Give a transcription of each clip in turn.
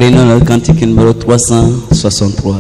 Prenons le cantique numéro 363.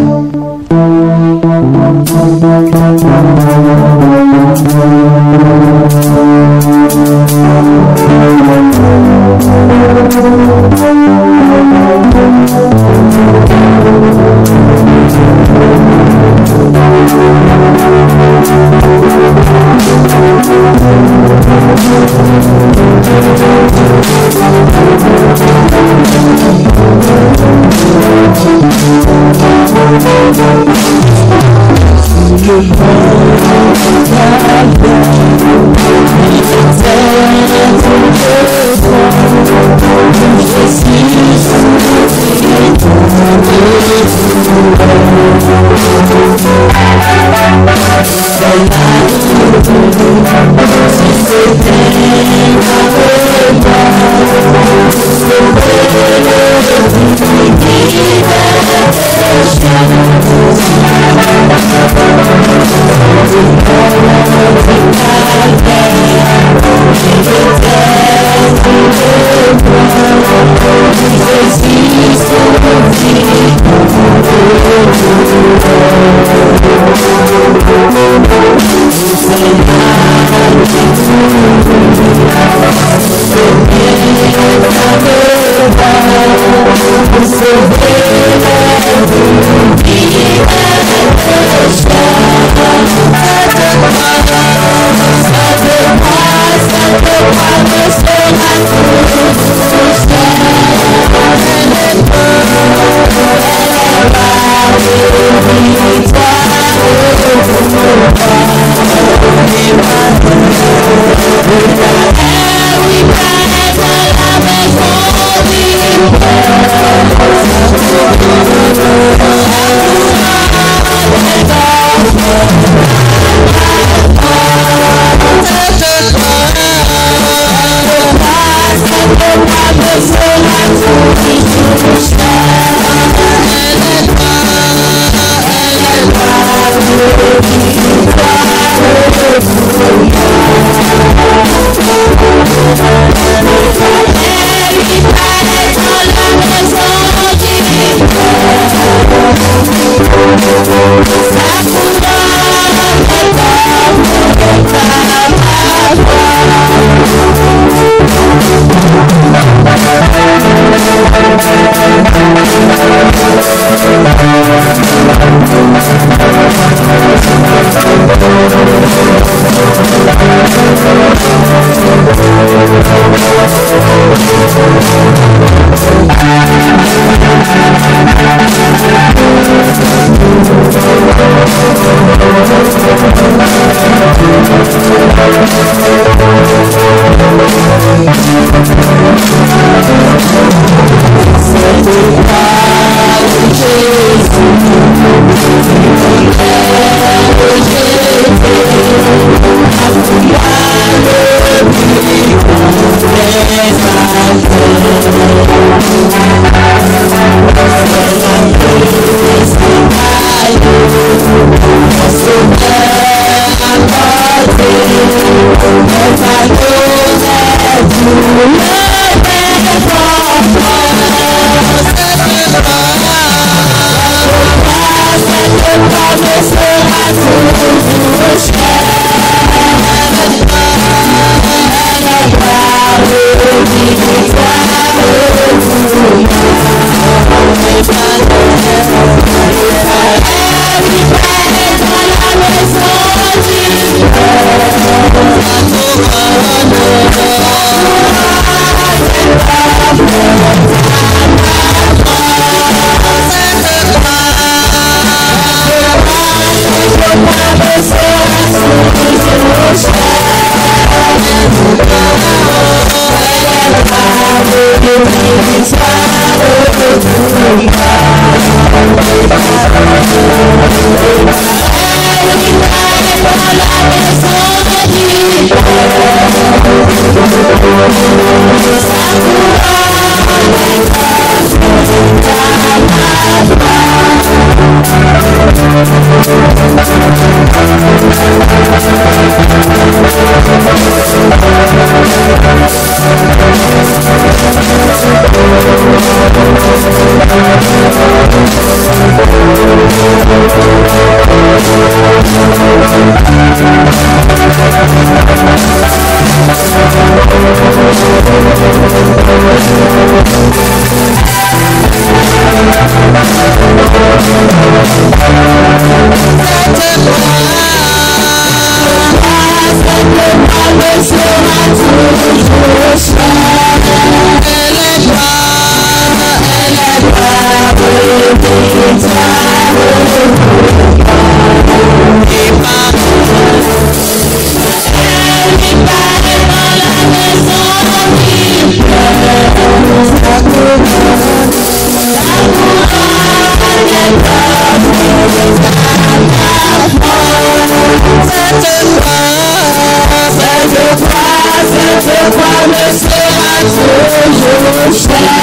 me sera toujours chère.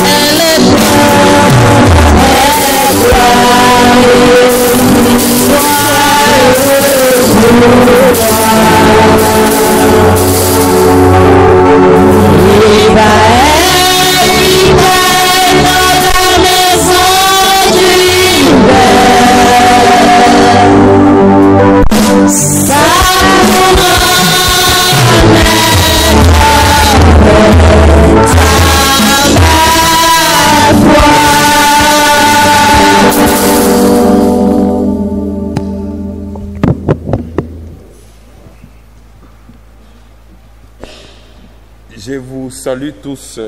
Elle est Je vous salue tous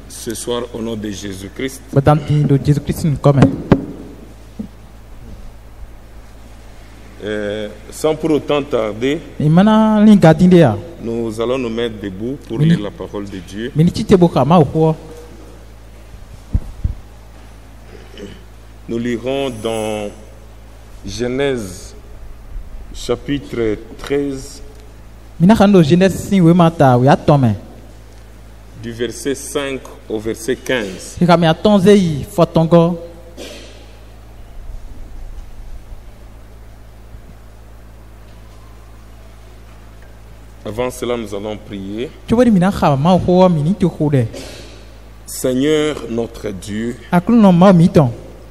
ce soir au nom de Jésus-Christ. Sans pour autant tarder, nous allons nous mettre debout pour lire la parole de Dieu. Nous lirons dans Genèse chapitre 13 du verset 5 au verset 15. Avant cela, nous allons prier. Seigneur notre Dieu,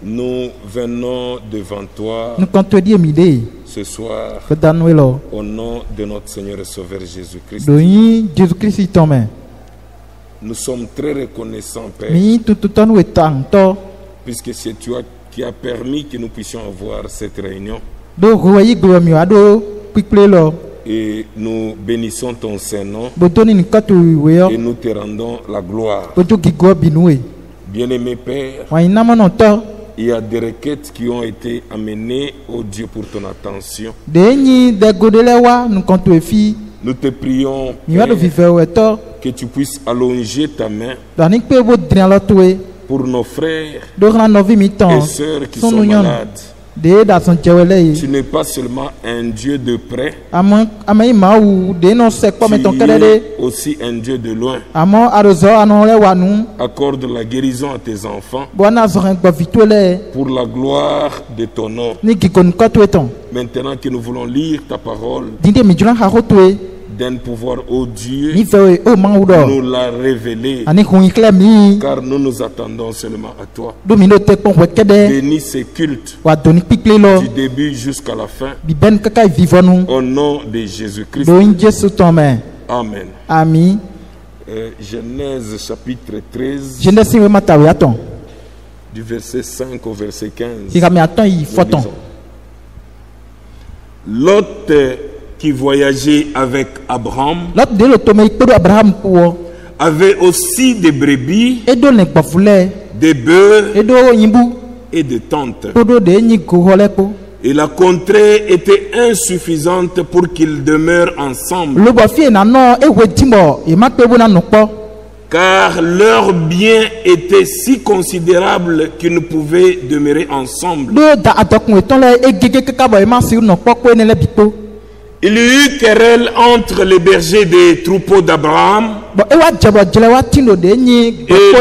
nous venons devant toi ce soir au nom de notre Seigneur et Sauveur Jésus-Christ. Nous sommes très reconnaissants, Père, puisque c'est toi qui as permis que nous puissions avoir cette réunion. Et nous bénissons ton Saint-Nom et nous te rendons la gloire. Bien-aimé Père, il y a des requêtes qui ont été amenées au Dieu pour ton attention. Nous te prions, Père, que tu puisses allonger ta main pour nos frères et sœurs qui sont malades. Tu n'es pas seulement un Dieu de près, tu es aussi un Dieu de loin. Accorde la guérison à tes enfants pour la gloire de ton nom. Maintenant que nous voulons lire ta parole, d'un pouvoir, ô Dieu, nous l'a révélé, car nous nous attendons seulement à toi. Bénis ces cultes du début jusqu'à la fin, au nom de Jésus-Christ. Amen. Genèse chapitre 13 du verset 5 au verset 15. Lot qui voyageait avec Abraham avait aussi des brebis, des bœufs et des tentes. Et la contrée était insuffisante pour qu'ils demeurent ensemble, car leurs biens étaient si considérables qu'ils ne pouvaient demeurer ensemble. Il y eut querelle entre les bergers des troupeaux d'Abraham et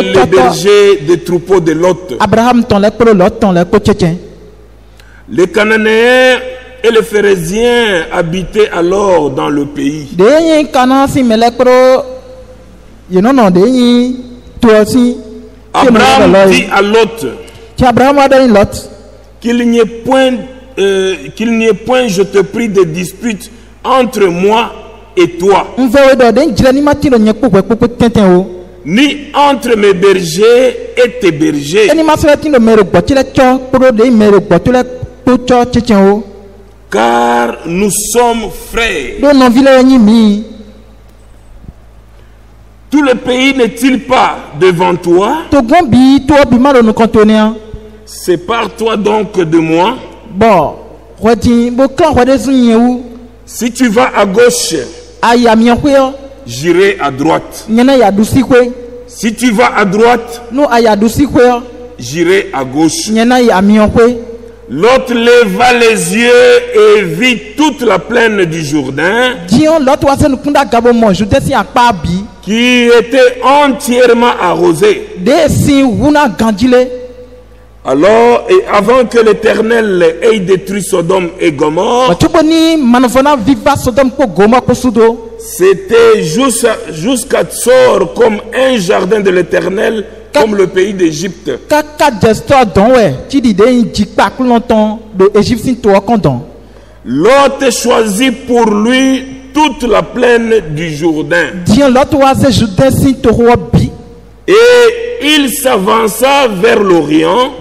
les bergers des troupeaux de Lot. Les Cananéens et les Phéréziens habitaient alors dans le pays. Abraham dit à Lot qu'il n'y ait point, je te prie, de dispute entre moi et toi, ni entre mes bergers et tes bergers, car nous sommes frères. Tout le pays n'est-il pas devant toi? Sépare-toi donc de moi. Si tu vas à gauche, j'irai à droite. Si tu vas à droite, j'irai à gauche. Lot leva les yeux et vit toute la plaine du Jourdain qui était entièrement arrosée. Alors, et avant que l'Éternel ait détruit Sodome et Gomorrhe, c'était jusqu'à Tsor comme un jardin de l'Éternel, comme le pays d'Égypte. Lot choisit pour lui toute la plaine du Jourdain. Et il s'avança vers l'Orient.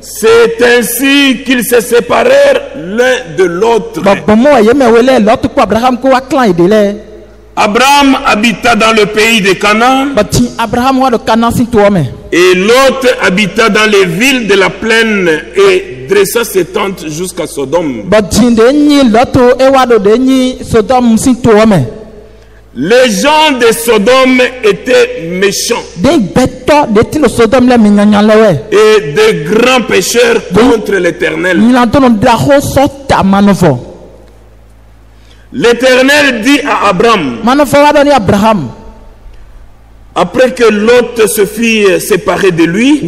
C'est ainsi qu'ils se séparèrent l'un de l'autre. Abraham habita dans le pays de Canaan. Et Lot habita dans les villes de la plaine et dressa ses tentes jusqu'à Sodome. Les gens de Sodome étaient méchants et de grands pécheurs contre l'Éternel. L'Éternel dit à Abraham, après que Lot se fit séparer de lui,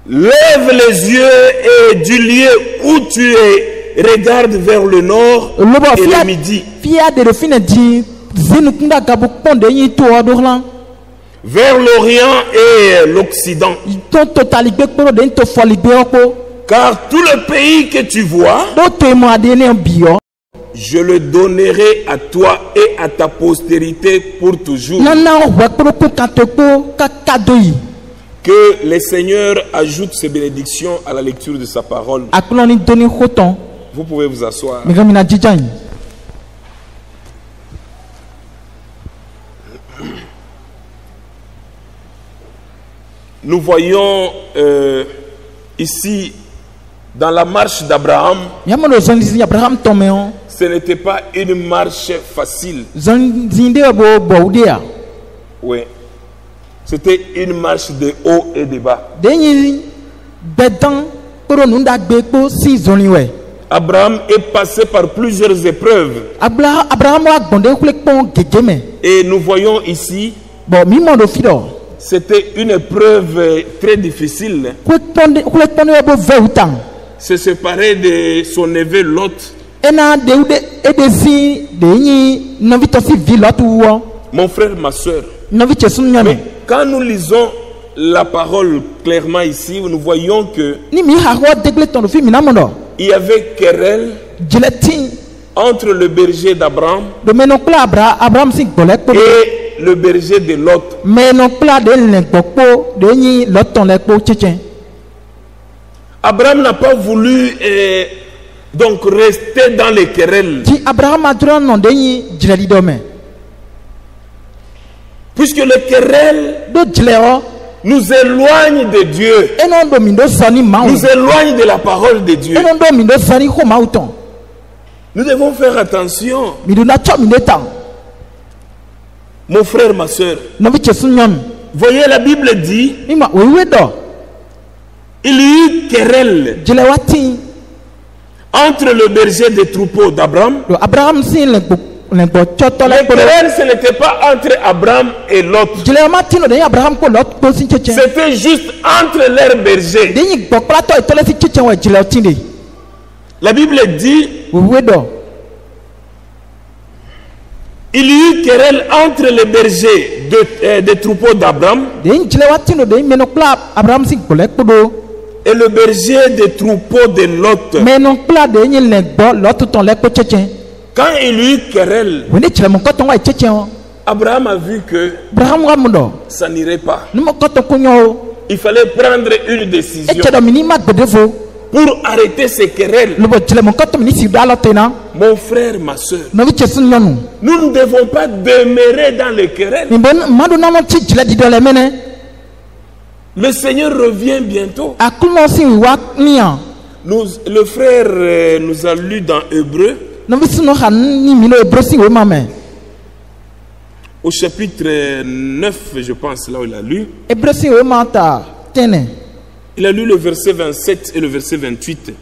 lève les yeux et du lieu où tu es, regarde vers le nord et le midi, vers l'Orient et l'Occident. Car tout le pays que tu vois, je le donnerai à toi et à ta postérité pour toujours. Que le Seigneur ajoute ses bénédictions à la lecture de sa parole. Vous pouvez vous asseoir. Nous voyons ici dans la marche d'Abraham, ce n'était pas une marche facile. Oui. C'était une marche de haut et de bas. Abraham est passé par plusieurs épreuves. Et nous voyons ici, c'était une épreuve très difficile. Se séparer de son neveu Lot. Mon frère, ma soeur, quand nous lisons la parole clairement ici, nous voyons que il y avait querelle entre le berger d'Abraham et le berger de Lot. Abraham n'a pas voulu donc rester dans les querelles. Puisque les querelles nous éloignent de Dieu, nous éloignent de la parole de Dieu. Nous devons faire attention. Mon frère, ma soeur, voyez, la Bible dit, il y eut querelle entre le berger des troupeaux d'Abraham. La querelle, ce n'était pas entre Abraham et Lot. C'était juste entre leurs bergers. La Bible dit, il y eut querelle entre les bergers des troupeaux d'Abraham et le berger des troupeaux de Lot. Quand il y eut querelle, Abraham a vu que ça n'irait pas. Il fallait prendre une décision pour arrêter ces querelles. Mon frère, ma soeur, nous ne devons pas demeurer dans les querelles. Le Seigneur revient bientôt. Le frère nous a lu dans Hébreu Au chapitre 9, je pense, là où il a lu. Il a lu le verset 27 et le verset 28.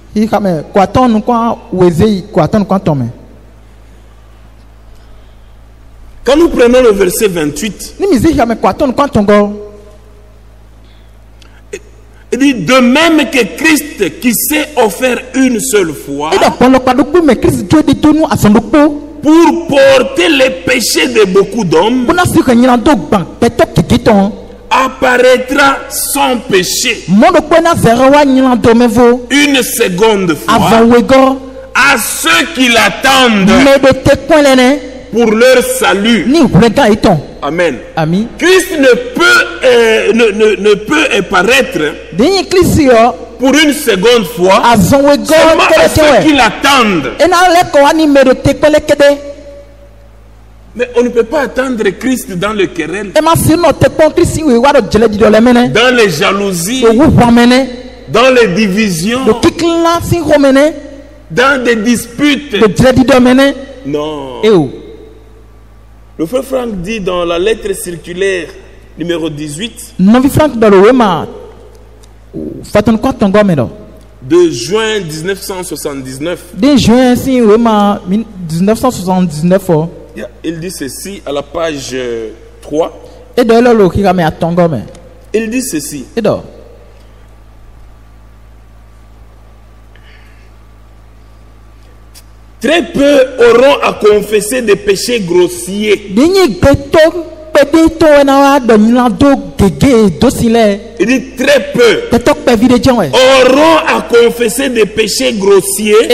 Quand nous prenons le verset 28, il dit de même que Christ qui s'est offert une seule fois pour porter les péchés de beaucoup d'hommes, apparaîtra sans péché une seconde fois à ceux qui l'attendent pour leur salut. Amen. Christ ne peut apparaître pour une seconde fois seulement à ceux qui l'attendent. Mais on ne peut pas attendre Christ dans le querelle, dans les jalousies, dans les divisions, dans des disputes. Non. Le frère Franck dit dans la lettre circulaire numéro 18 de juin 1979. Il dit ceci à la page 3. Il dit ceci. Très peu auront à confesser des péchés grossiers. Il dit très peu auront à confesser des péchés grossiers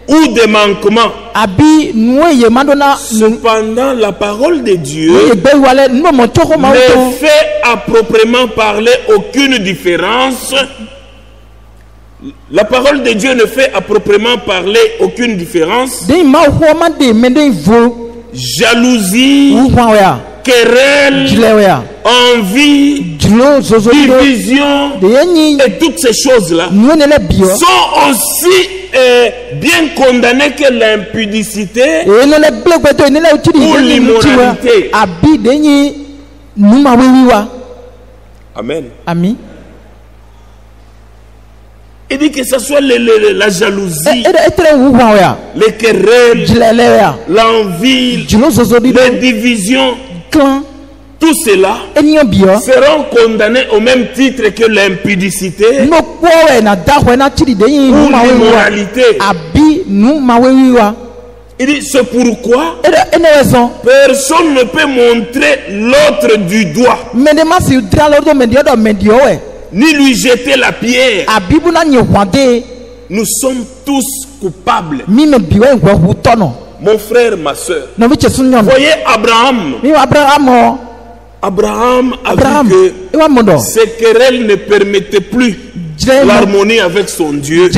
ou des manquements. Cependant, la parole de Dieu ne fait à proprement parler aucune différence. La parole de Dieu ne fait à proprement parler aucune différence. Jalousie, querelle, envie, division et toutes ces choses-là sont aussi bien condamnées que l'impudicité ou l'immoralité. Amen. Il dit que ce soit la jalousie, les querelles, l'envie, les divisions, tout cela seront condamnés au même titre que l'impudicité ou l'immoralité. Il dit c'est pourquoi personne ne peut montrer l'autre du doigt ni lui jeter la pierre. Nous sommes tous coupables. Mon frère, ma soeur, voyez Abraham. Abraham a vu que ses querelles ne permettaient plus l'harmonie avec son Dieu.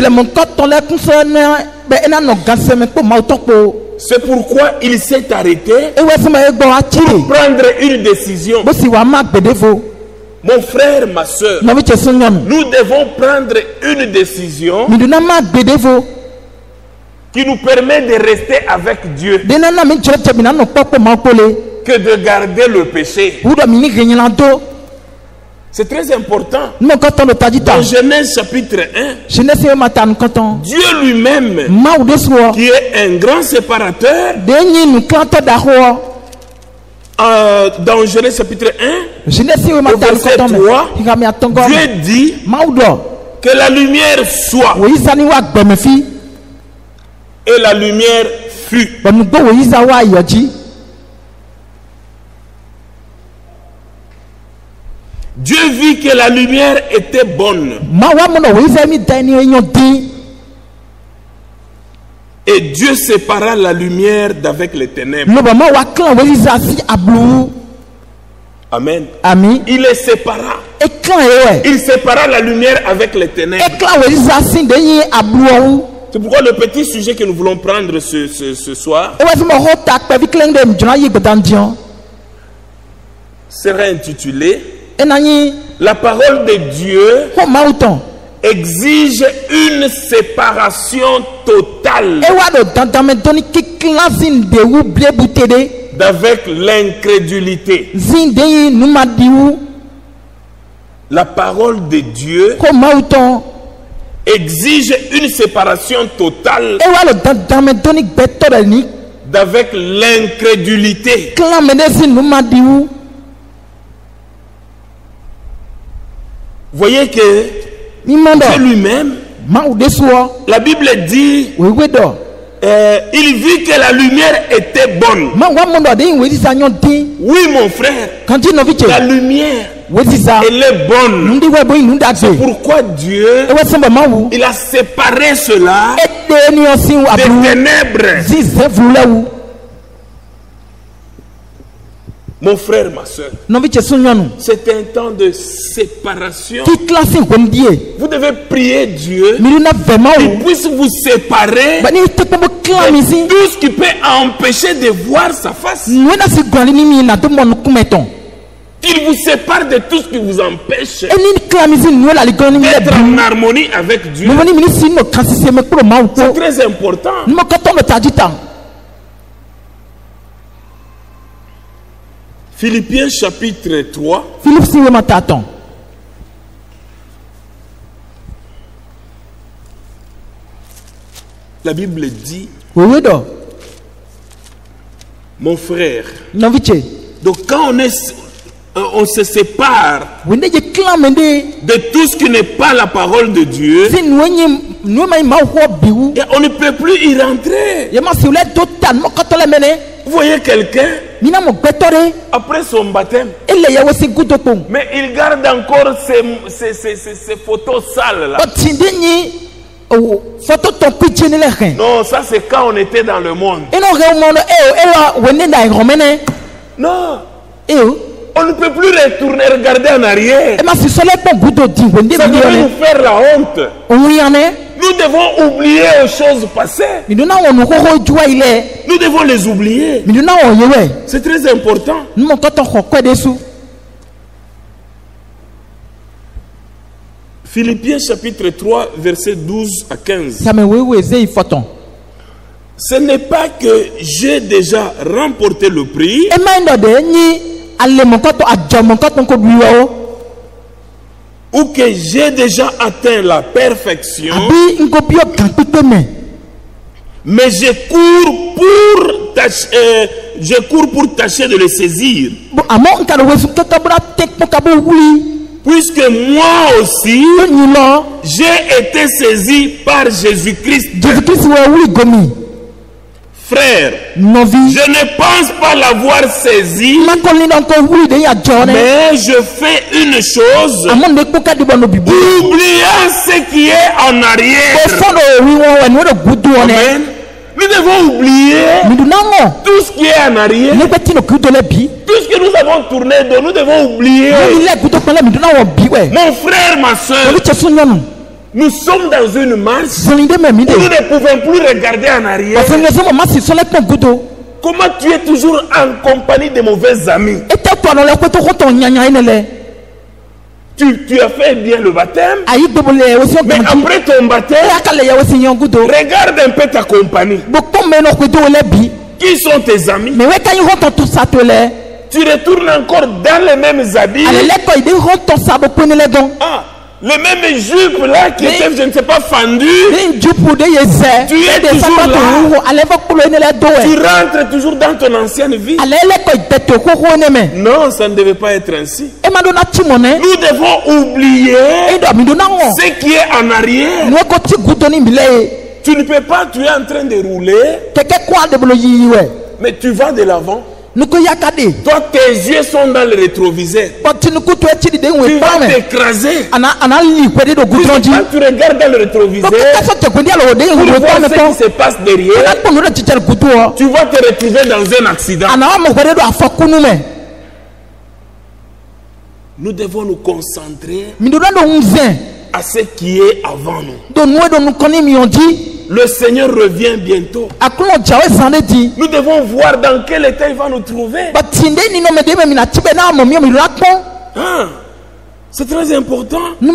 C'est pourquoi il s'est arrêté pour prendre une décision. Mon frère, ma soeur, nous devons prendre une décision qui nous permet de rester avec Dieu que de garder le péché. C'est très important. Dans Genèse chapitre 1, Dieu lui-même, qui est un grand séparateur, dans Genèse chapitre 1, au verset 3, Dieu dit que la lumière soit. Et la lumière fut. Dieu vit que la lumière était bonne. Et Dieu sépara la lumière d'avec les ténèbres. Amen. Il les sépara. Il sépara la lumière avec les ténèbres. C'est pourquoi le petit sujet que nous voulons prendre ce soir sera intitulé La parole de Dieu exige une séparation totale d'avec l'incrédulité. La parole de Dieu exige une séparation totale d'avec l'incrédulité. Voyez que Dieu lui-même, la Bible dit, il vit que la lumière était bonne. Oui, mon frère, la lumière, elle est bonne. C'est pourquoi Dieu, il a séparé cela des ténèbres. Mon frère, ma soeur, c'est un temps de séparation. Vous devez prier Dieu qu'il puisse vous séparer de tout ce qui peut empêcher de voir sa face. Qu'il vous sépare de tout ce qui vous empêche d'être en harmonie avec Dieu. C'est très important. Philippiens chapitre 3. La Bible dit, mon frère, donc quand on se sépare de tout ce qui n'est pas la parole de Dieu, et on ne peut plus y rentrer. Vous voyez quelqu'un après son baptême, mais il garde encore ces photos sales là. Non, ça c'est quand on était dans le monde. Non, on ne peut plus retourner, regarder en arrière. Ça devrait nous faire la honte. Nous devons oublier les choses passées. Nous devons les oublier. C'est très important. Philippiens chapitre 3, verset 12 à 15. Ce n'est pas que j'ai déjà remporté le prix ou que j'ai déjà atteint la perfection, mais je cours pour tâcher de le saisir. Puisque moi aussi, j'ai été saisi par Jésus-Christ. Frère, je ne pense pas l'avoir saisi, mais je fais une chose, oubliant ce qui est en arrière. Amen. Nous devons oublier tout ce qui est en arrière. Tout ce que nous avons tourné, nous devons oublier. Mon frère, ma soeur, nous sommes dans une marche où nous ne pouvons plus regarder en arrière. Comment tu es toujours en compagnie de mauvais amis? Tu as fait bien le baptême, mais après ton baptême, regarde un peu ta compagnie. Qui sont tes amis? Tu retournes encore dans les mêmes habits. Les mêmes jupes là qui étaient, je ne sais pas, fendues. Tu es toujours là. Tu rentres toujours dans ton ancienne vie. Non, ça ne devait pas être ainsi. Nous devons oublier ce qui est en arrière. Tu ne peux pas, tu es en train de rouler, mais tu vas de l'avant. Toi, tes yeux sont dans le rétroviseur. Tu vas t'écraser. Quand tu regardes dans le rétroviseur, pour voir ce qui se passe derrière, tu vas te retrouver dans un accident. Nous devons nous concentrer à ce qui est avant nous. Le Seigneur revient bientôt. Nous devons voir dans quel état il va nous trouver. C'est très important. Il dit,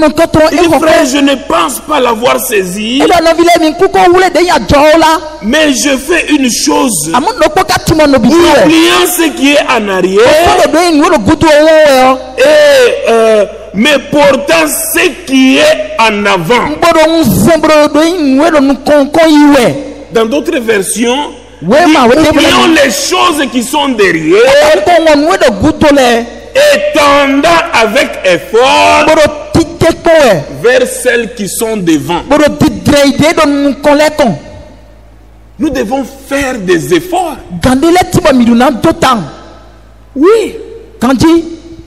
frère, je ne pense pas l'avoir saisi. Mais je fais une chose. Oubliant ce qui est en arrière. Et mais portant ce qui est en avant. Dans d'autres versions, oublions les choses qui sont derrière. Étendant avec effort vers celles qui sont devant. Nous devons faire des efforts. Oui.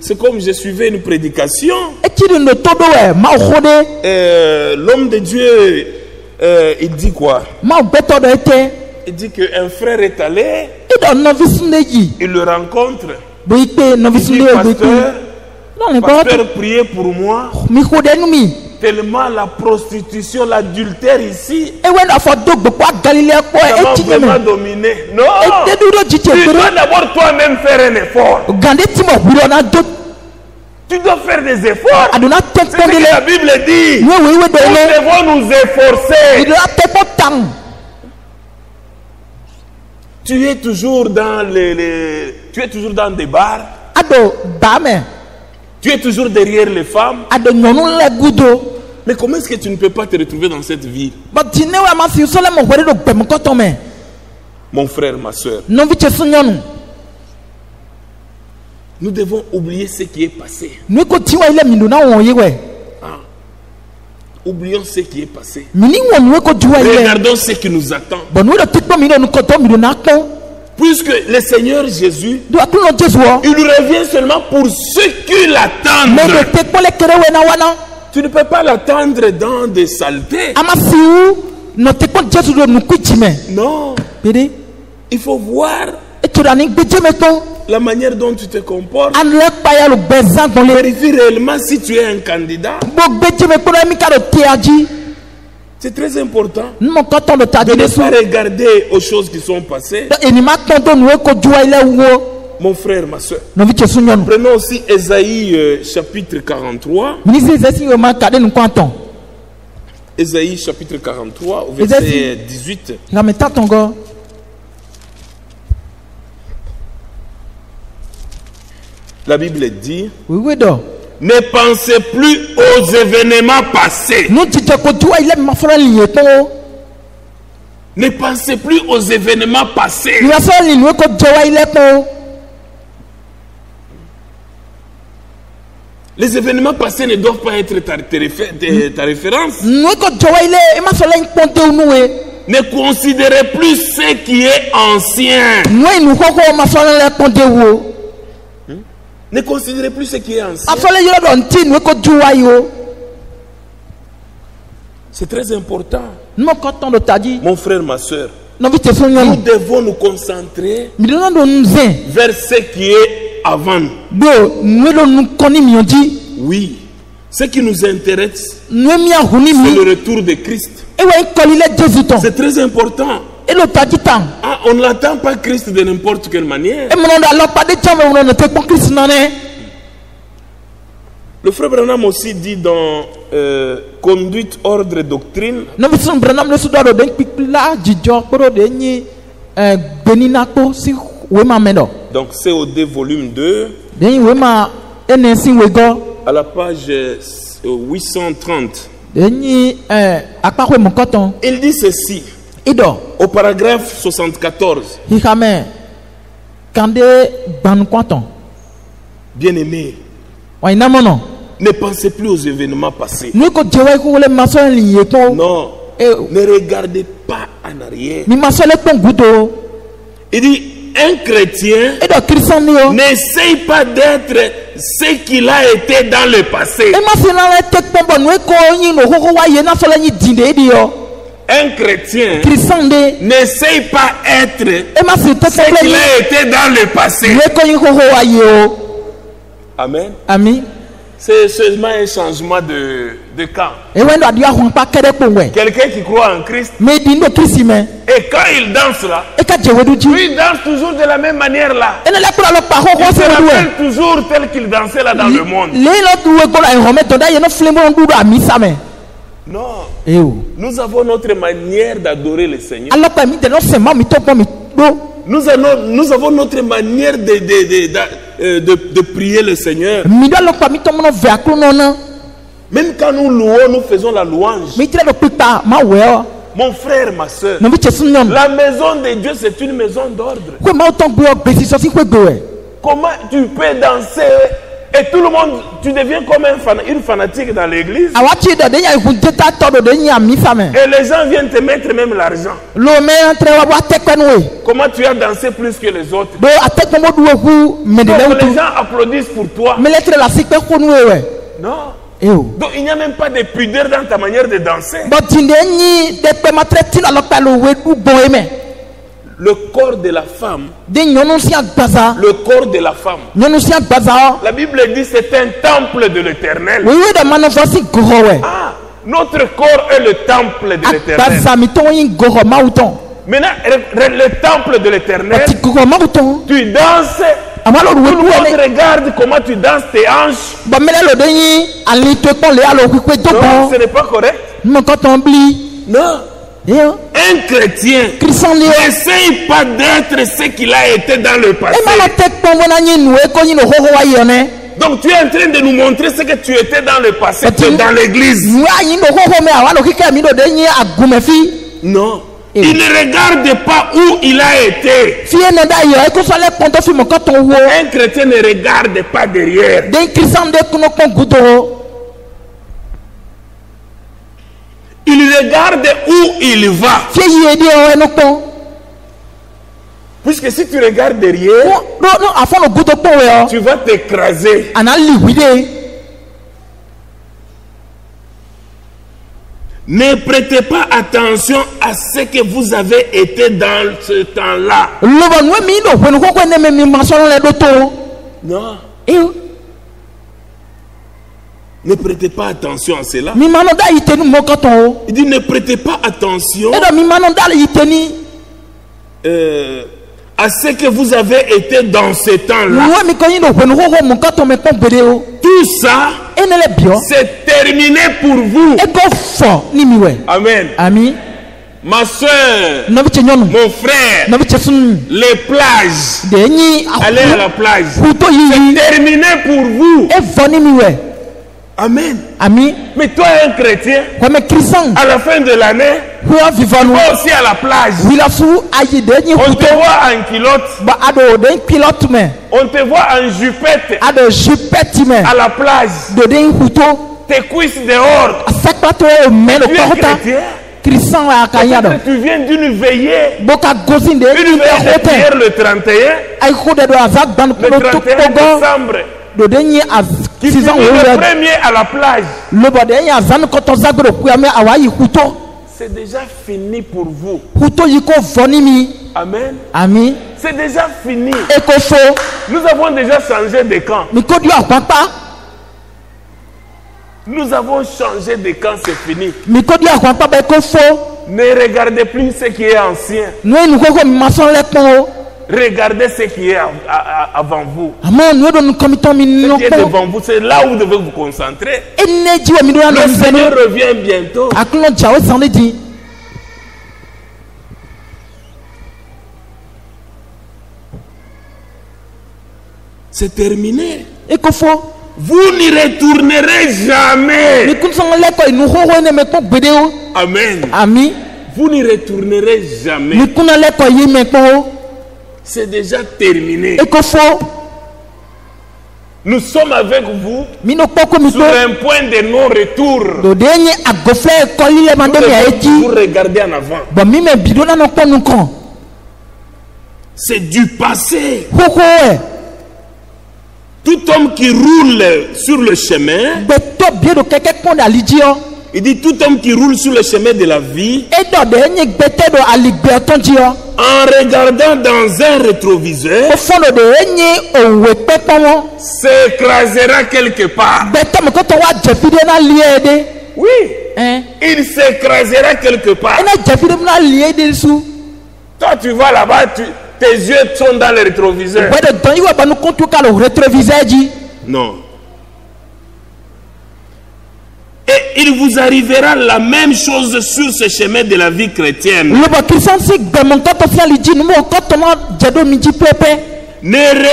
C'est comme je suivais une prédication. L'homme de Dieu, il dit quoi? Il dit qu'un frère est allé, il le rencontre. Il dit, pasteur, priez pour moi. Tellement la prostitution, l'adultère ici, ça m'a vraiment dominé. Non, tu dois d'abord toi-même faire un effort. Tu dois faire des efforts. C'est ce que la Bible dit. Nous devons nous efforcer. Tu es toujours dans tu es toujours dans des bars. Tu es toujours derrière les femmes. Mais comment est-ce que tu ne peux pas te retrouver dans cette ville? Mon frère, ma soeur, nous devons oublier ce qui est passé. Oublions ce qui est passé. Regardons ce qui nous attend. Puisque le Seigneur Jésus, il revient seulement pour ceux qui l'attendent. Tu ne peux pas l'attendre dans des saletés. Non. Il faut voir la manière dont tu te comportes. Vérifie réellement si tu es un candidat. C'est très important de ne pas regarder aux choses qui sont passées. Mon frère, ma soeur, prenons aussi Ésaïe chapitre 43. Ésaïe chapitre 43 au verset 18. La Bible dit, ne pensez plus aux événements passés. Ne pensez plus aux événements passés. Les événements passés ne doivent pas être ta référence. Ne considérez plus ce qui est ancien. Ne considérez plus ce qui est ancien. C'est très important. Mon frère, ma soeur, nous devons nous concentrer vers ce qui est avant. Oui, ce qui nous intéresse, c'est le retour de Christ. C'est très important. On n'attend pas Christ de n'importe quelle manière. Le frère Branham aussi dit dans Conduite, Ordre et Doctrine. Donc COD volume 2. À la page 830. Il dit ceci. Au paragraphe 74. Bien-aimé, ne pensez plus aux événements passés. Non, ne regardez pas en arrière. Il dit, un chrétien n'essaye pas d'être ce qu'il a été dans le passé. Un chrétien n'essaye pas être ce qu'il a été dans le passé. Amen. Amen. C'est seulement un changement de camp. Quelqu'un qui croit en Christ. Et quand il danse là, lui il danse toujours de la même manière là. Il se rappelle toujours tel qu'il dansait là dans le monde. Non. Nous avons notre manière d'adorer le Seigneur. Nous avons notre manière de prier le Seigneur. Même quand nous louons, nous faisons la louange. Mon frère, ma soeur, la maison de Dieu, c'est une maison d'ordre. Comment tu peux danser et tout le monde, tu deviens comme une fanatique dans l'église. Et les gens viennent te mettre même l'argent. Comment tu as dansé plus que les autres? Donc les gens applaudissent pour toi. Non. Donc il n'y a même pas de pudeur dans ta manière de danser. Le corps de la femme. Le corps de la femme. La Bible dit c'est un temple de l'Éternel. Ah, notre corps est le temple de l'Éternel. Maintenant, le temple de l'Éternel, tu danses. Tout le monde regarde comment tu danses tes hanches. Non, ce n'est pas correct. Non. Un chrétien n'essaye pas d'être ce qu'il a été dans le passé. Donc tu es en train de nous montrer ce que tu étais dans le passé, dans l'église. Non. Il ne regarde pas où il a été. Un chrétien ne regarde pas derrière. Il regarde où il va. Puisque si tu regardes derrière, tu vas t'écraser. Ne prêtez pas attention à ce que vous avez été dans ce temps-là. Non. Ne prêtez pas attention à cela. Il dit ne prêtez pas attention à ce que vous avez été dans ce temps-là. Tout ça, c'est terminé pour vous. Amen. Ma soeur, mon frère, les plages, allez à la plage, c'est terminé pour vous. Amen. Mais toi, un chrétien, à la fin de l'année, tu vas aussi à la plage. On te voit en culotte. On te voit en jupette. À la plage. Tes cuisses dehors. Tu es chrétien. Tu viens d'une veillée. Une veillée de prière le 31. Le 31 décembre. Qui finit le premier à la plage. C'est déjà fini pour vous. Amen. C'est déjà fini. Nous avons déjà changé de camp. Nous avons changé de camp, c'est fini. Ne regardez plus ce qui est ancien. Regardez ce qui est avant vous. Ce qui est devant vous, c'est là où vous devez vous concentrer. Le Seigneur revient bientôt. C'est terminé. Vous n'y retournerez jamais. Amen. Vous n'y retournerez jamais. C'est déjà terminé. Nous sommes avec vous sur un point de non-retour. Vous regardez en avant. C'est du passé. Tout homme qui roule sur le chemin, il dit tout homme qui roule sur le chemin de la vie En regardant dans un rétroviseur, s'écrasera quelque part. Oui. Il s'écrasera quelque part. Toi, tu vas là-bas, tes yeux sont dans le rétroviseur. Non. Et il vous arrivera la même chose sur ce chemin de la vie chrétienne. Ne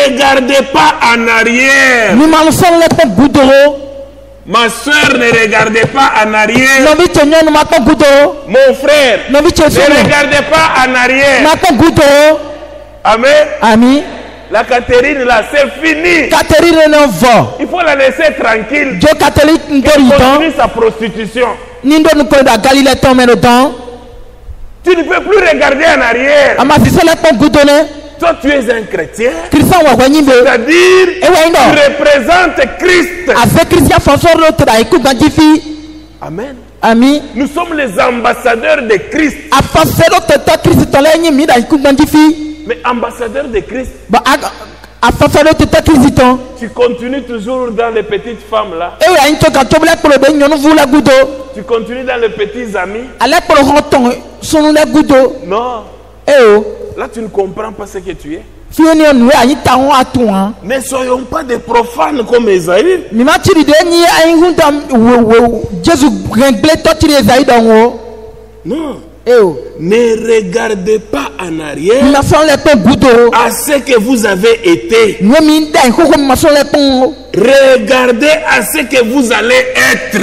regardez pas en arrière. Ma soeur, ne regardez pas en arrière. Mon frère, ne regardez pas en arrière. Amen. Amen. La Catherine là, c'est fini. Il faut la laisser tranquille. Elle continue sa prostitution. Tu ne peux plus regarder en arrière. Toi, tu es un chrétien. C'est-à-dire, tu représentes Christ. Amen. Amen. Nous sommes les ambassadeurs de Christ. Mais ambassadeur de Christ, tu continues toujours dans les petites femmes là. Tu continues dans les petits amis. Non. Là tu ne comprends pas ce que tu es. Ne soyons pas des profanes comme Esaïe. Non. Ne regardez pas en arrière à ce que vous avez été. Regardez à ce que vous allez être.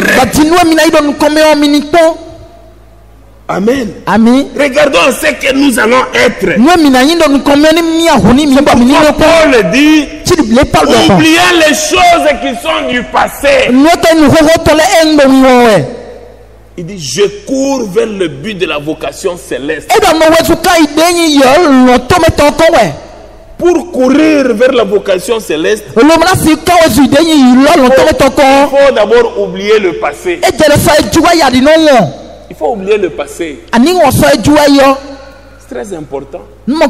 Amen. Amen. Regardons à ce que nous allons être. Paul dit, oubliez les choses qui sont du passé. Il dit, je cours vers le but de la vocation céleste. Pour courir vers la vocation céleste, il faut d'abord oublier le passé. Il faut oublier le passé. C'est très important. Il ne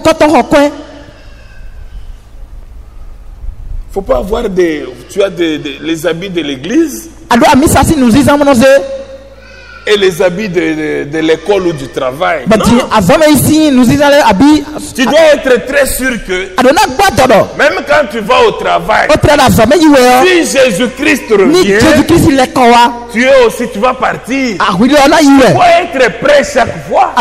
faut pas avoir tu as les habits de l'église et les habits de l'école ou du travail. Tu dois être très sûr que même quand tu vas au travail, si Jésus-Christ revient, tu vas partir. Tu dois être prêt chaque fois.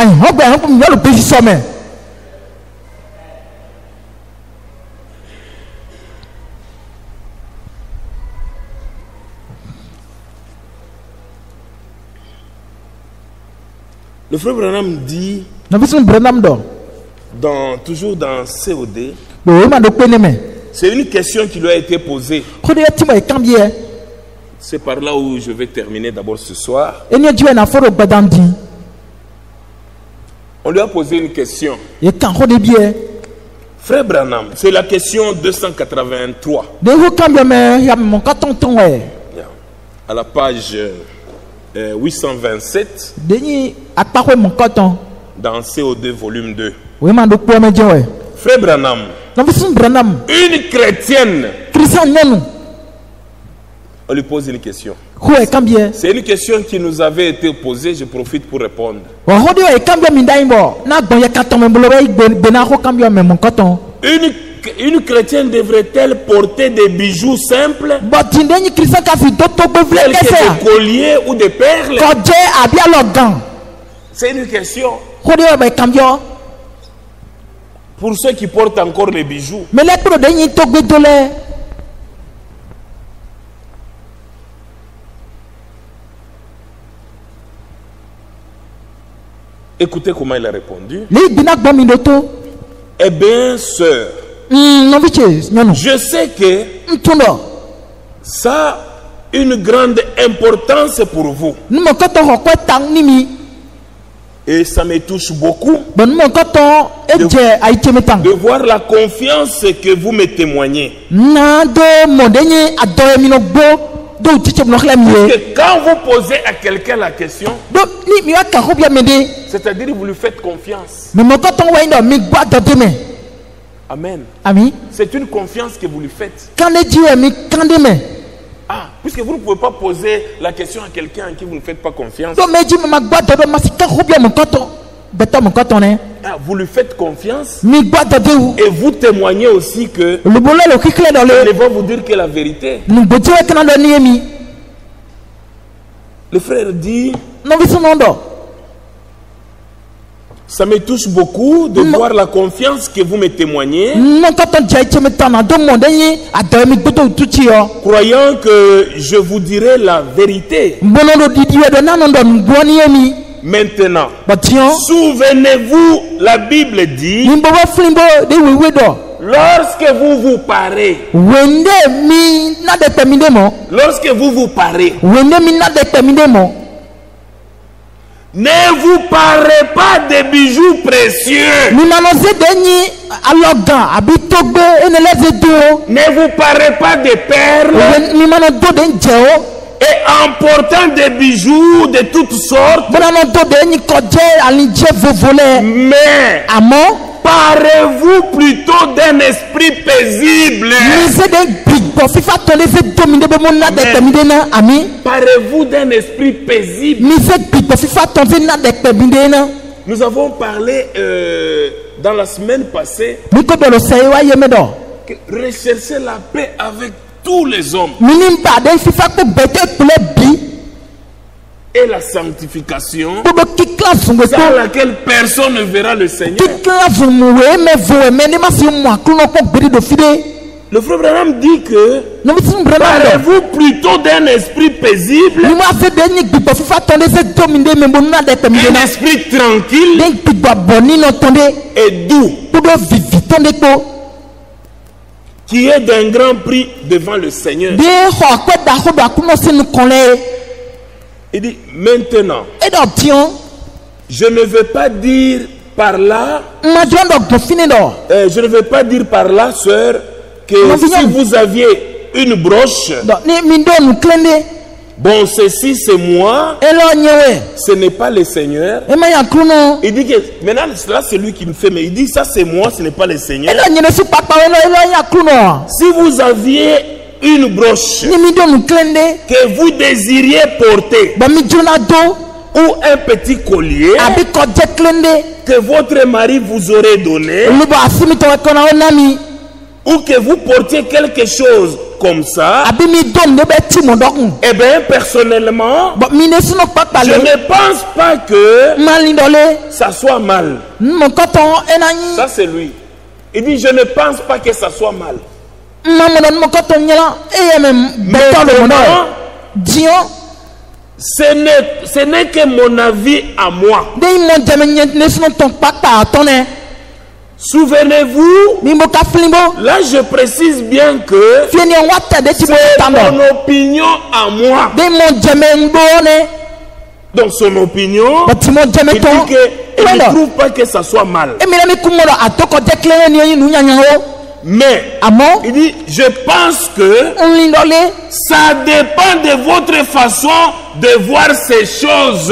Le frère Branham dit, toujours dans COD, c'est une question qui lui a été posée. C'est par là où je vais terminer d'abord ce soir. On lui a posé une question. Frère Branham, c'est la question 283. À la page 827 dans COD volume 2. Frère Branham, une chrétienne, on lui pose une question. C'est une question qui nous avait été posée, je profite pour répondre. Une chrétienne devrait-elle porter des bijoux simples, tels que des colliers ou des perles? C'est une question. Pour ceux qui portent encore les bijoux. Écoutez comment il a répondu. Eh bien, sœur, je sais que ça a une grande importance pour vous. Et ça me touche beaucoup de voir la confiance que vous me témoignez. que quand vous posez à quelqu'un la question, c'est-à-dire que vous lui faites confiance. Amen. C'est une confiance que vous lui faites. Ah, puisque vous ne pouvez pas poser la question à quelqu'un à qui vous ne faites pas confiance. Ah, vous lui faites confiance et vous témoignez aussi que il va vous dire que la vérité. Le frère dit, ça me touche beaucoup de voir la confiance que vous me témoignez, croyant que je vous dirai la vérité. Maintenant, souvenez-vous, la Bible dit, lorsque vous vous parez, ne vous parez pas de bijoux précieux. Ne vous parez pas de perles. Et en portant des bijoux de toutes sortes. Mais parez-vous plutôt d'un esprit paisible. Parez-vous d'un esprit paisible. Nous avons parlé dans la semaine passée que rechercher la paix avec tous les hommes et la sanctification sans laquelle personne ne verra le Seigneur. Le frère Branham dit que parlez-vous plutôt d'un esprit paisible, un esprit tranquille et doux, qui est d'un grand prix devant le Seigneur. Il dit maintenant, je ne veux pas dire par là, je ne veux pas dire par là, sœur, que si vous aviez une broche, bon, ceci c'est moi, ce n'est pas le Seigneur. Il dit que maintenant, là c'est lui qui me fait, mais il dit ça c'est moi, ce n'est pas le Seigneur. Si vous aviez une broche que vous désiriez porter, ou un petit collier que votre mari vous aurait donné, ou que vous portiez quelque chose comme ça, eh bien personnellement, je ne pense pas que ça soit mal. Ça c'est lui. Il dit je ne pense pas que ça soit mal. Ce n'est que mon avis à moi. Souvenez-vous, là je précise bien que c'est mon opinion à moi. Donc son opinion, il dit qu'il ne trouve pas que ça soit mal. Mais il dit, je pense que ça dépend de votre façon de voir ces choses.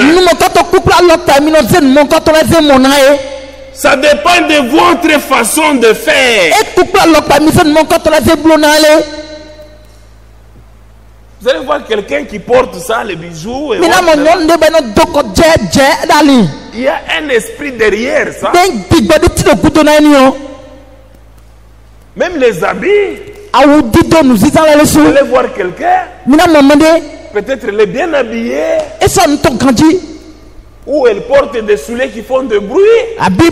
Ça dépend de votre façon de faire. Vous allez voir quelqu'un qui porte ça, les bijoux. Et il y a un esprit derrière ça. Même les habits. Vous allez voir quelqu'un. Peut-être elle est bien habillée. Ou elle porte des souliers qui font de bruit. Elle vient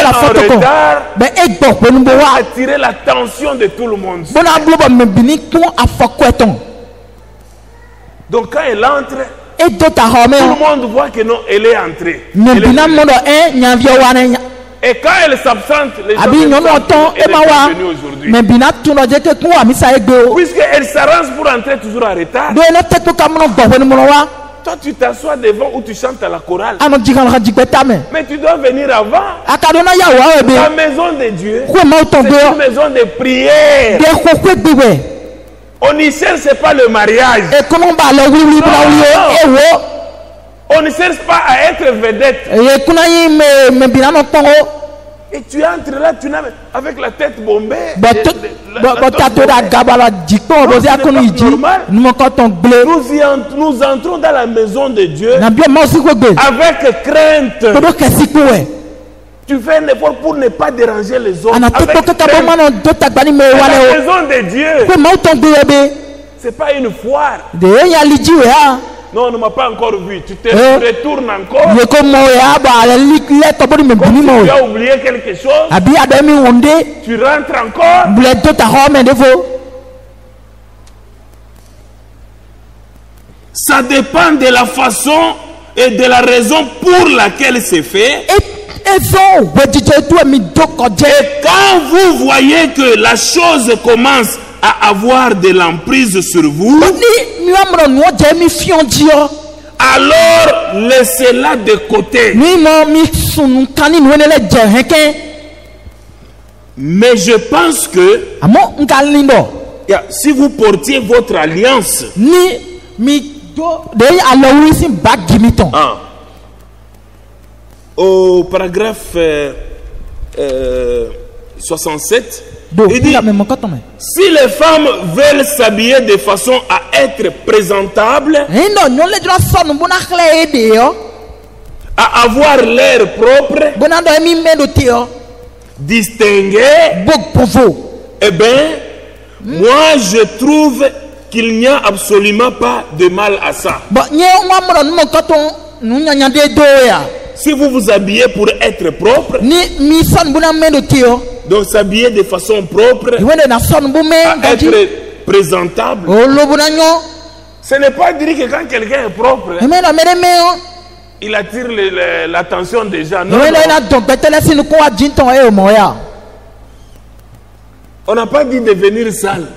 en retard pour attirer l'attention de tout le monde. Donc quand elle entre, tout le monde voit que non, elle est entrée. Et quand elle s'absente, les gens disent qu'elle est venue aujourd'hui. Puisqu'elle s'arrange pour entrer toujours en retard. Toi, tu t'assois devant ou tu chantes à la chorale. Mais tu dois venir avant. La maison de Dieu, c'est une maison de prière. On n'y cherche pas le mariage. On ne cherche pas à être vedette. Et tu entres là, tu n'as avec la tête bombée. Nous entrons dans la maison de Dieu avec crainte. Tu fais un effort pour ne pas déranger les autres. Avec crainte. La maison de Dieu, ce n'est pas une foire. Non, on ne m'a pas encore vu. Tu te retournes encore. Comme si tu as oublié quelque chose. Tu rentres encore. Ça dépend de la façon et de la raison pour laquelle c'est fait. Et quand vous voyez que la chose commence à avoir de l'emprise sur vous, alors laissez-la de côté. Mais je pense que si vous portiez votre alliance, au paragraphe 67, il dit, si les femmes veulent s'habiller de façon à être présentables, à avoir l'air propre, distingué, eh bien, moi je trouve qu'il n'y a absolument pas de mal à ça. Si vous vous habillez pour être propre, donc s'habiller de façon propre, à être présentable, ce n'est pas dire que quand quelqu'un est propre, il attire l'attention des gens. Non, on n'a pas dit de venir sale.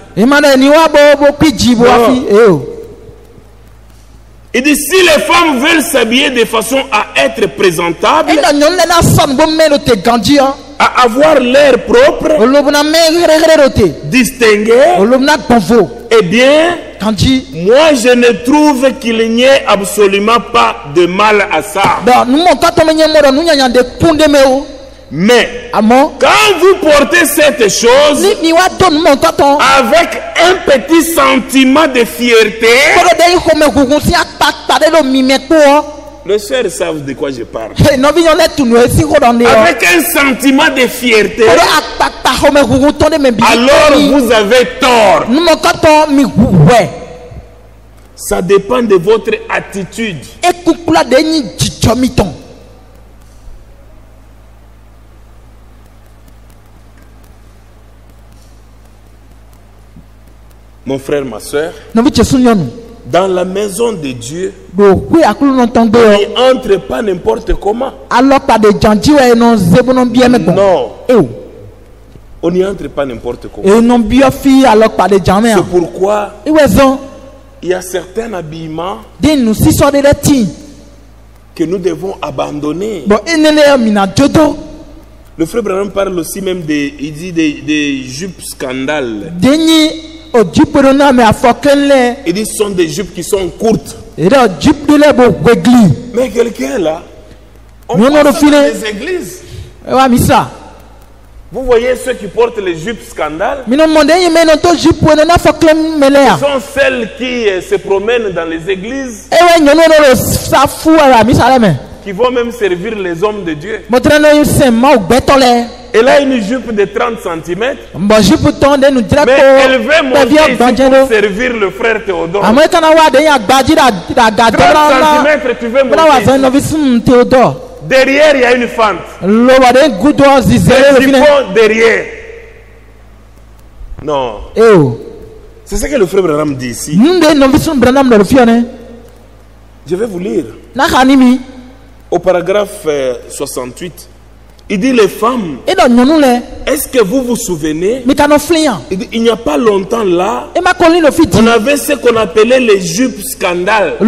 Il dit, si les femmes veulent s'habiller de façon à être présentables, à avoir l'air propre, distingué, eh bien, moi je ne trouve qu'il n'y ait absolument pas de mal à ça. Mais quand vous portez cette chose avec un petit sentiment de fierté, les sœurs savent de quoi je parle. Avec un sentiment de fierté, alors vous avez tort. Ça dépend de votre attitude. Mon frère, ma soeur, dans la maison de Dieu, on n'y entre pas n'importe comment. Non, on n'y entre pas n'importe comment. C'est pourquoi il y a certains habillements que nous devons abandonner. Le frère Branham parle aussi même des jupes scandales. Il dit ce sont des jupes qui sont courtes. Mais quelqu'un là, on passe dans les églises. Vous voyez ceux qui portent les jupes scandales, ce sont celles qui se promènent dans les églises, qui vont même servir les hommes de Dieu. Elle a une jupe de 30 cm, mais elle veut monter ici pour servir le frère Théodore. 30 cm, tu veux monter. Derrière, il y a une fente. Derrière. Non. C'est ce que le frère Branham dit ici. Je vais vous lire. Au paragraphe 68. Il dit les femmes, est-ce que vous vous souvenez? Il dit, il n'y a pas longtemps là, on avait ce qu'on appelait les jupes scandales. Je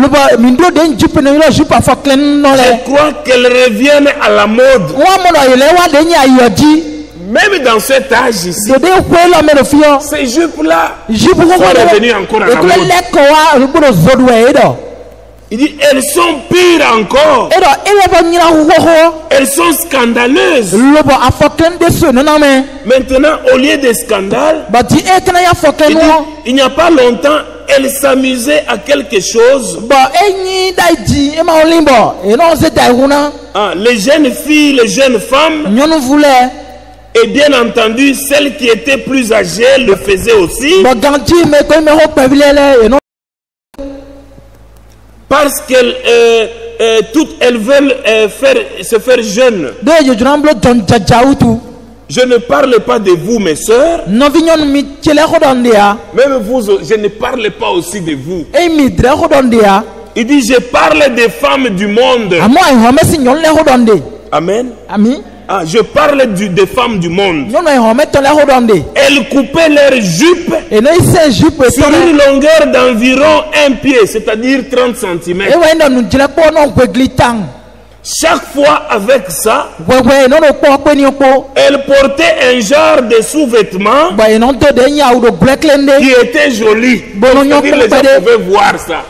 crois qu'elles reviennent à la mode. Même dans cet âge ici, ces jupes-là sont revenues encore à la mode. Il dit, elles sont pires encore. Elles sont scandaleuses. Maintenant, au lieu des scandales, il n'y a pas longtemps, elles s'amusaient à quelque chose. Les jeunes filles, les jeunes femmes, et bien entendu, celles qui étaient plus âgées le faisaient aussi. Parce qu'elles toutes elles veulent se faire jeunes. Je ne parle pas de vous, mes sœurs. Même vous, je ne parle pas aussi de vous. Il dit, je parle des femmes du monde. Amen. Ah, je parle des femmes du monde. Elles coupaient leurs jupes sur une longueur d'environ 1 pied, c'est-à-dire 30 cm. Chaque fois avec ça, elles portaient un genre de sous-vêtements qui était joli. Les gens pouvaient voir ça.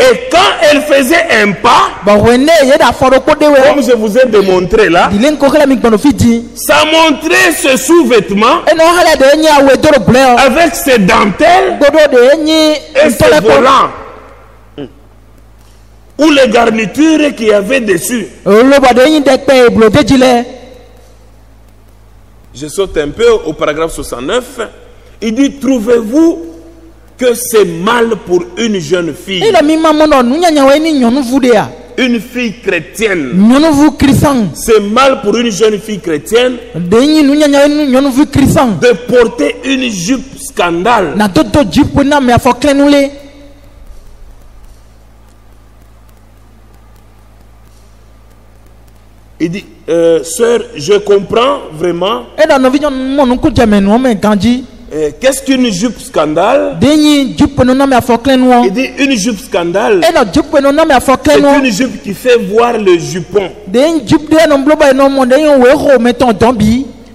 Et quand elle faisait un pas, comme je vous ai démontré là, ça montrait ce sous-vêtement avec ses dentelles et ses volants ou les garnitures qu'il y avait dessus. Je saute un peu au paragraphe 69. Il dit, trouvez-vous que c'est mal pour une jeune fille, une fille chrétienne, c'est mal pour une jeune fille chrétienne de porter une jupe scandale. Il dit, sœur, je comprends vraiment. Qu'est-ce qu'une jupe scandale? Il dit une jupe scandale, c'est une jupe qui fait voir le jupon.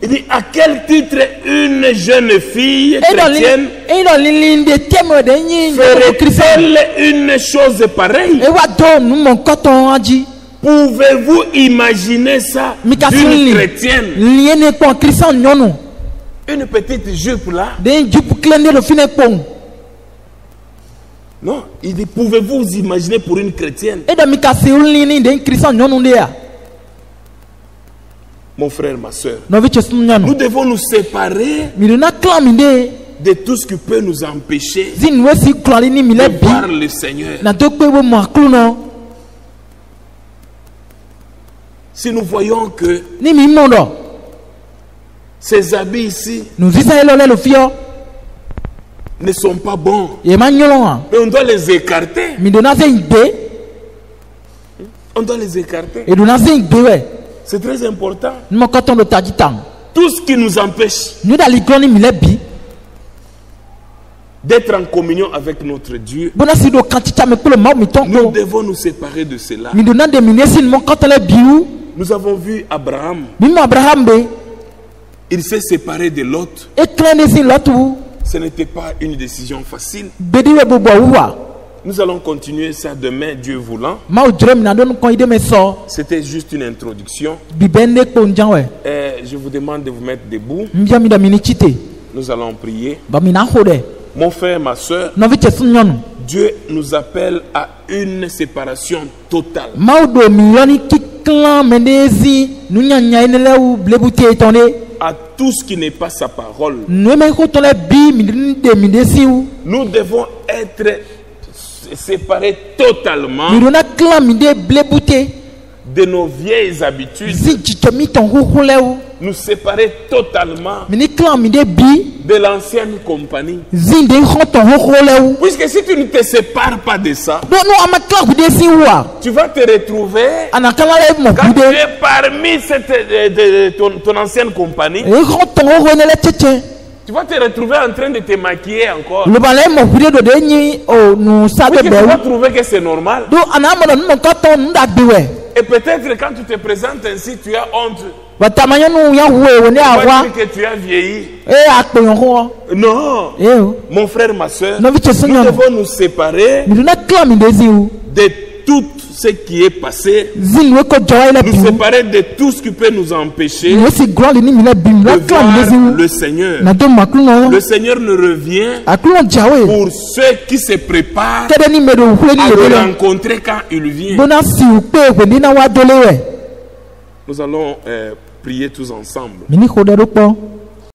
Il dit, à quel titre une jeune fille chrétienne ferait-elle une chose pareille? Pouvez-vous imaginer ça d'une chrétienne? Une petite jupe là. Non, il dit, pouvez-vous vous imaginer pour une chrétienne? Mon frère, ma soeur, nous devons nous séparer de tout ce qui peut nous empêcher de voir le Seigneur. Si nous voyons que ces habits ici ne sont pas bons, mais on doit les écarter. On doit les écarter. C'est très important. Tout ce qui nous empêche d'être en communion avec notre Dieu, nous devons nous séparer de cela. Nous avons vu Abraham. Il s'est séparé de Lot. Ce n'était pas une décision facile. Nous allons continuer ça demain, Dieu voulant. C'était juste une introduction. Je vous demande de vous mettre debout. Nous allons prier. Mon frère, ma soeur, Dieu nous appelle à une séparation totale. À tout ce qui n'est pas sa parole. Nous devons être séparés totalement de nos vieilles habitudes. Nous séparer totalement de l'ancienne compagnie. Puisque si tu ne te sépares pas de ça, tu vas te retrouver quand tu es parmi ton ancienne compagnie. Tu vas te retrouver en train de te maquiller encore. Tu vas trouver que c'est normal. Et peut-être quand tu te présentes ainsi, tu as honte. Tu dire que tu as vieilli. Non. Mon frère, ma soeur, nous devons nous séparer de tout ce qui est passé, nous séparer de tout ce qui peut nous empêcher de voir le Seigneur. Le Seigneur ne revient pour ceux qui se préparent à le rencontrer quand il vient. Nous allons prier tous ensemble.